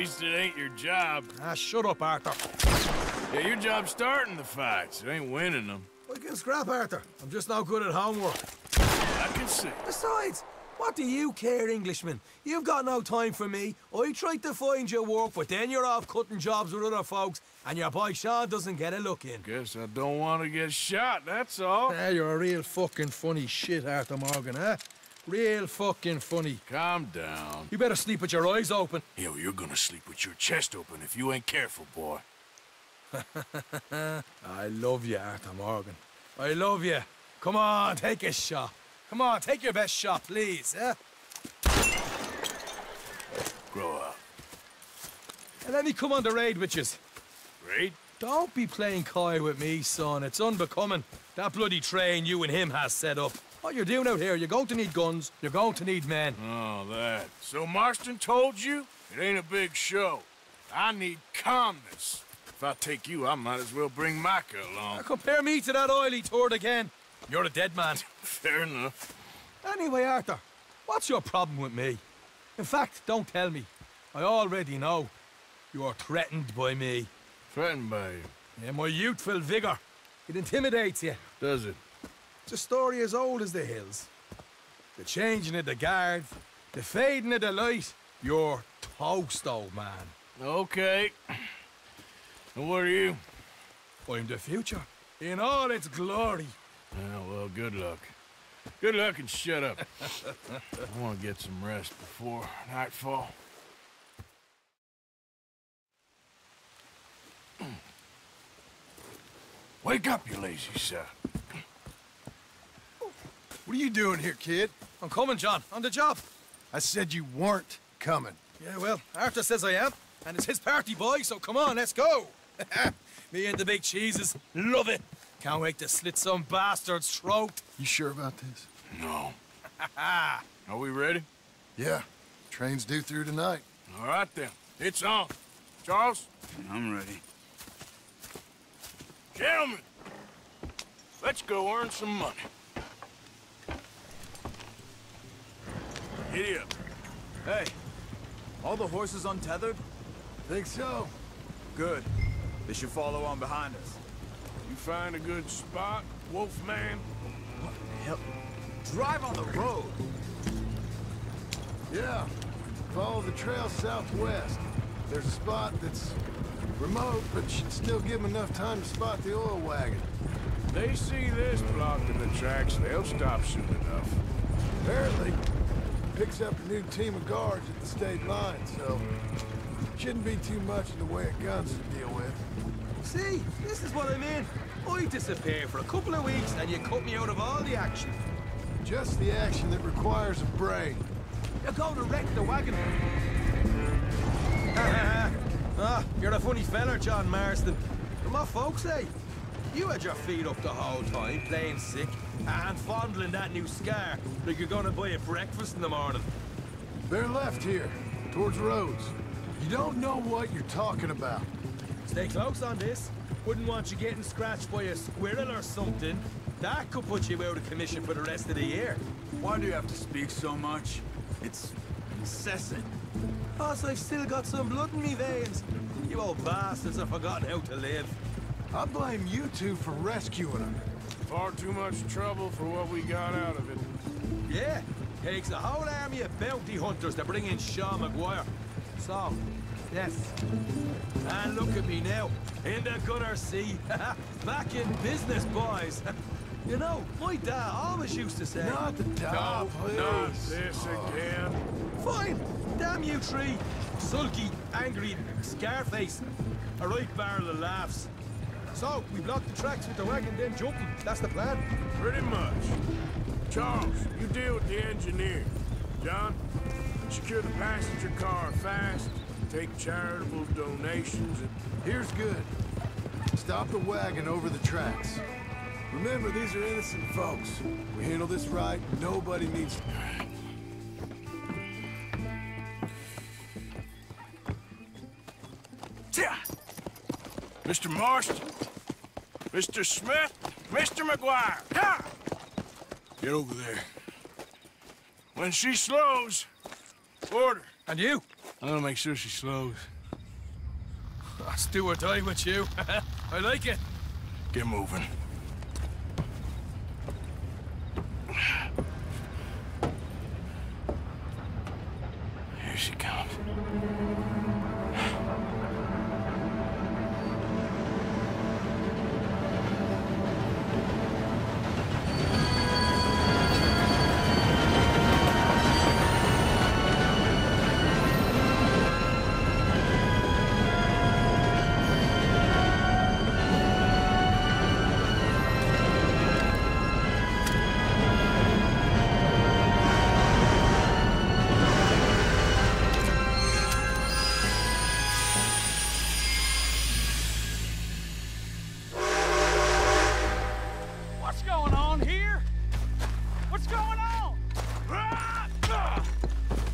least it ain't your job. Ah, shut up, Arthur. Yeah, your job's starting the fights. It ain't winning them. I can scrap, Arthur. I'm just not good at homework. I can see. Besides, what do you care, Englishman? You've got no time for me. I tried to find you work, but then you're off cutting jobs with other folks, and your boy Sean doesn't get a look in. Guess I don't want to get shot, that's all. Ah, you're a real fucking funny shit, Arthur Morgan, huh? Real fucking funny. Calm down. You better sleep with your eyes open. Yo, you're gonna sleep with your chest open if you ain't careful, boy. I love you, Arthur Morgan. I love you. Come on, take a shot. Come on, take your best shot, please, eh? Grow up. And let me come on the raid with yous. Raid? Don't be playing coy with me, son. It's unbecoming. That bloody train you and him has set up. What you're doing out here, you're going to need guns, you're going to need men. Oh, that. So Marston told you? It ain't a big show. I need calmness. If I take you, I might as well bring Micah along. Now compare me to that oily turd again. You're a dead man. Fair enough. Anyway, Arthur, what's your problem with me? In fact, don't tell me. I already know. You're threatened by me. Threatened by you? Yeah, my youthful vigor. It intimidates you. Does it? It's a story as old as the hills. The changing of the guard, the fading of the light. You're toast, old man. Okay. And what are you? I'm the future, in all its glory. Well, good luck. Good luck and shut up. I want to get some rest before nightfall. Wake up, you lazy son. What are you doing here, kid? I'm coming, John. On the job. I said you weren't coming. Yeah, well, Arthur says I am. And it's his party, boy, so come on, let's go. Me and the big cheeses. Love it. Can't wait to slit some bastard's throat. You sure about this? No. Are we ready? Yeah. Train's due through tonight. All right, then. It's on. Charles? I'm ready. Gentlemen, let's go earn some money. Giddy up. Hey, all the horses untethered? Think so? Good. They should follow on behind us. You find a good spot, Wolfman? What the hell? Drive on the road! Yeah. Follow the trail southwest. There's a spot that's remote, but should still give them enough time to spot the oil wagon. They see this blocking the tracks, they'll stop soon enough. Apparently, picks up a new team of guards at the state line, so shouldn't be too much in the way of guns to deal with. See, this is what I mean. I disappear for a couple of weeks and you cut me out of all the action. Just the action that requires a brain. You're going to wreck the wagon. You're a funny fella, John Marston. But my folks say, you had your feet up the whole time, playing sick, and fondling that new scar like you're gonna buy a breakfast in the morning. They're left here, towards Rhodes. You don't know what you're talking about. Stay close on this. Wouldn't want you getting scratched by a squirrel or something. That could put you out of commission for the rest of the year. Why do you have to speak so much? It's incessant. Plus, I've still got some blood in me veins. You old bastards have forgotten how to live. I blame you two for rescuing him. Far too much trouble for what we got out of it. Yeah, takes a whole army of bounty hunters to bring in Sean McGuire. So, yes. And look at me now, in the gunner seat. Back in business, boys. You know, my dad always used to say... Not the dog, please. Not this again. Fine, damn you three. Sulky, angry, Scarface. A right barrel of laughs. So, we block the tracks with the wagon, then jump 'em. That's the plan. Pretty much. Charles, you deal with the engineer. John, secure the passenger car fast. Take charitable donations and... Here's good. Stop the wagon over the tracks. Remember, these are innocent folks. We handle this right, nobody needs... Mr. Marston, Mr. Smith, Mr. McGuire, ha! Get over there. When she slows, order. And you? I'm gonna make sure she slows. I'll do or die with you. I like it. Get moving. Here she comes.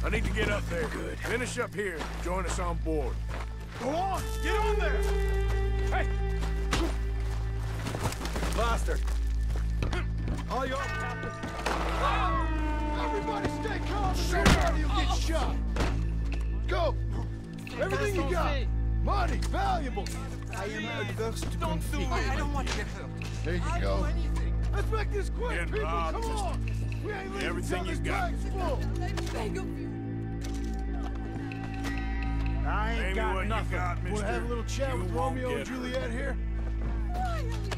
I need to get up there. Good. Finish up here. Join us on board. Go on! Get on there! Hey! Bastard! All yours, Captain. Everybody stay calm or somebody will get shot. Go! Everything you got. Money, valuables. I am adverse to Don't do it! I don't want to get hurt. There you go. Let's make this quick, Get people. robbed. Come on. We ain't leaving Everything till you this got. tank's full. I Name ain't me got what nothing. you got, mister. Want to have a little chat with You won't Romeo and get her. Juliet here?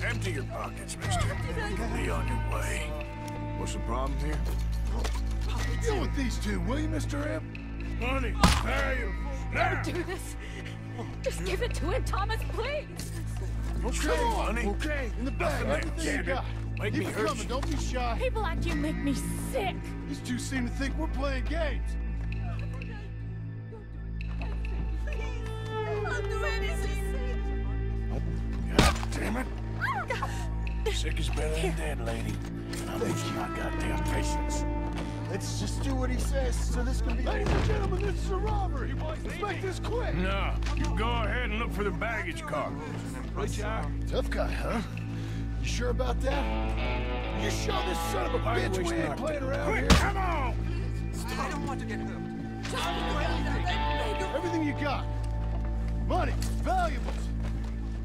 Empty your pockets, mister. Be on your way. What's the problem here? Deal with these two, will you, Mr. M? Money. Value. Now. Don't do this. Just give it to him, Thomas, please. Okay, Come on, honey. okay. In the bag, Nothing everything there, you got. Make Keep me it hurt coming, you. don't be shy. People like you make me sick. These two seem to think we're playing games. I'll do anything. God damn it. Sick is better than dead, lady. And I'm losing my goddamn patience. Let's just do what he says, so this can be... Ladies and gentlemen, this is a robbery. Let's make this quick. No, you go ahead and look for the baggage car. Right, you are. Tough guy, huh? You sure about that? You show this son of a Why are you bitch we wasting ain't our playing time? around Quick, here. come on! I don't want to get hurt. Everything you got. Money, valuables.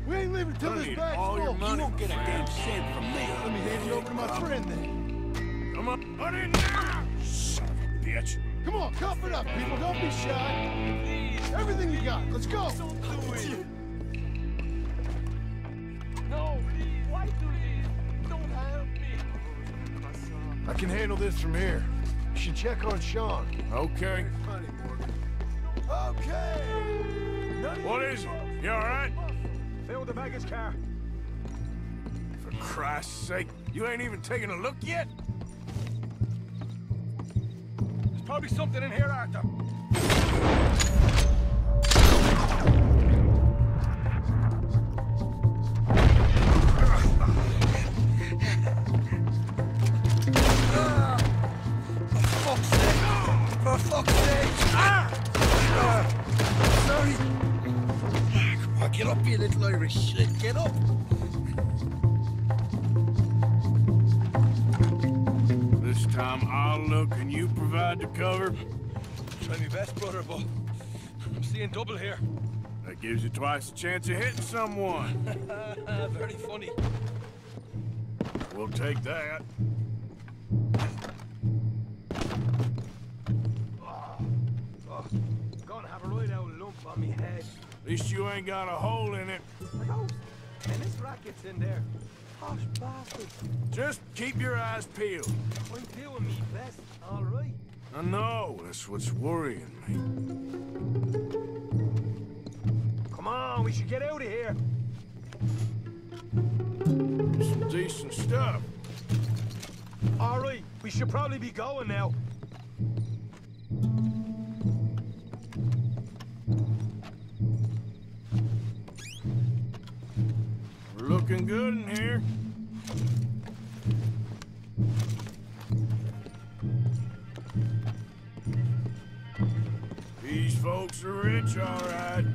We ain't leaving till I this need bag's all full. your money. You won't get a damn cent from me. Let me hand it over to my friend then. Come on, put it now! Son of a bitch. Come on, cuff it up, people. Don't be shy. Everything you got. Let's go. No, why do this? Don't help me. I can handle this from here. You should check on Sean. Okay. Okay. What is it? You all right? Fill the baggage car. For Christ's sake, you ain't even taking a look yet? There's probably something in here, Arthur. For fuck's sake! Sorry. Come on, get up, you little Irish shit. Get up. This time I'll look and you provide the cover. Try my best, brother, but I'm seeing double here. That gives you twice the chance of hitting someone. Very funny. We'll take that. Gonna have a right out lump on me head. At least you ain't got a hole in it. And this racket's in there. Posh bastard. Just keep your eyes peeled. I'm doing me best, all right. I know, that's what's worrying me. Come on, we should get out of here. Some decent stuff. All right, we should probably be going now. We're looking good in here. These folks are rich, all right.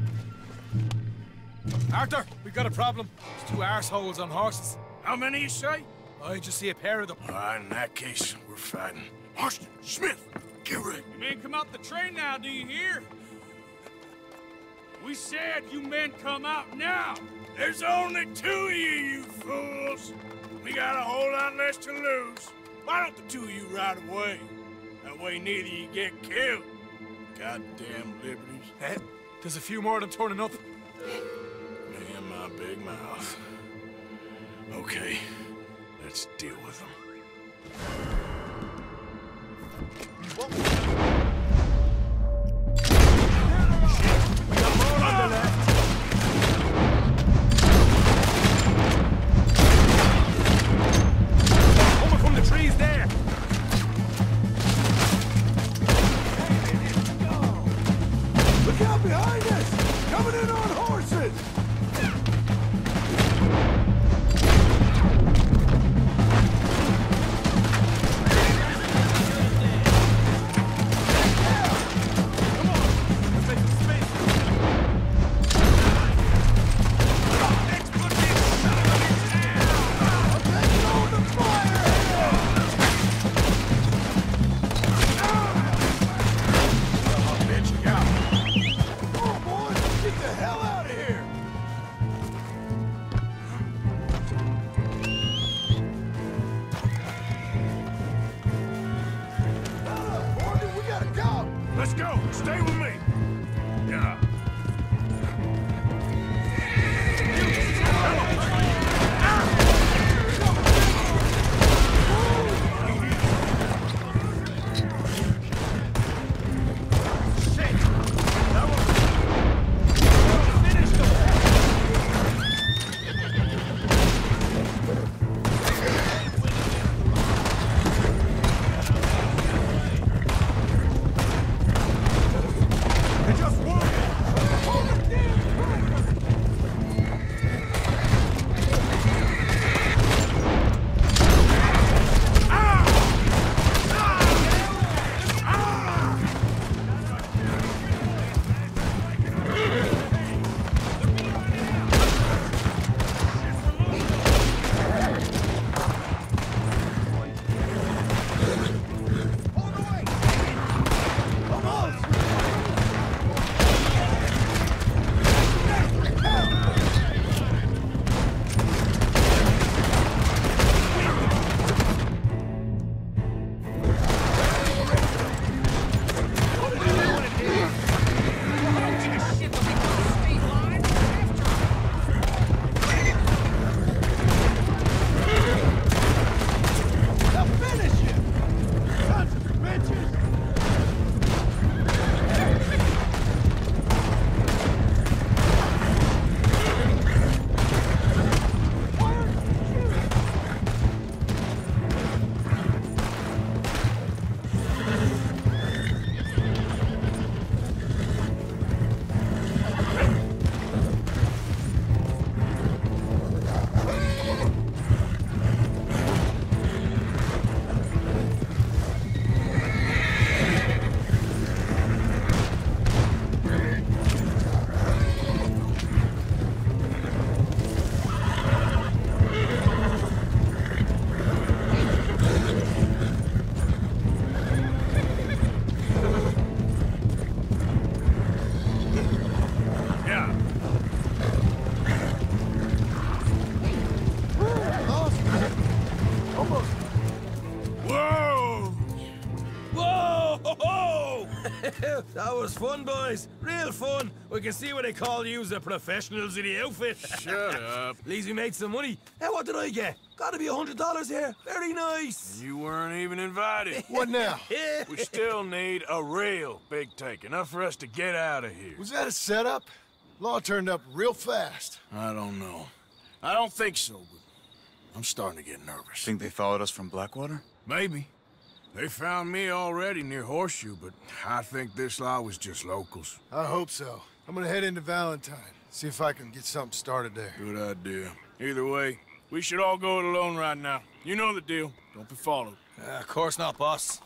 Arthur, we got a problem. There's two arseholes on horses. How many you say? I just see a pair of them. All right, in that case, we're fighting. Marston, Smith, get ready. You ain't come out the train now, do you hear? We said you men come out now! There's only 2 of you fools! We got a whole lot less to lose. Why don't the 2 of you ride away? That way neither you get killed. Goddamn liberties. Eh? There's a few more of them turning up. Damn my big mouth. Okay, let's deal with them. Let's go! Stay with me! Yeah. That was fun, boys. Real fun. We can see what they call you the professionals in the outfit. Shut up. At least we made some money. Hey, what did I get? Gotta be $100 here. Very nice. You weren't even invited. What now? We still need a real big take. Enough for us to get out of here. Was that a setup? Law turned up real fast. I don't know. I don't think so, but I'm starting to get nervous. Think they followed us from Blackwater? Maybe. They found me already near Horseshoe, but I think this lot was just locals. I hope so. I'm gonna head into Valentine, see if I can get something started there. Good idea. Either way, we should all go it alone right now. You know the deal. Don't be followed. Of course not, boss.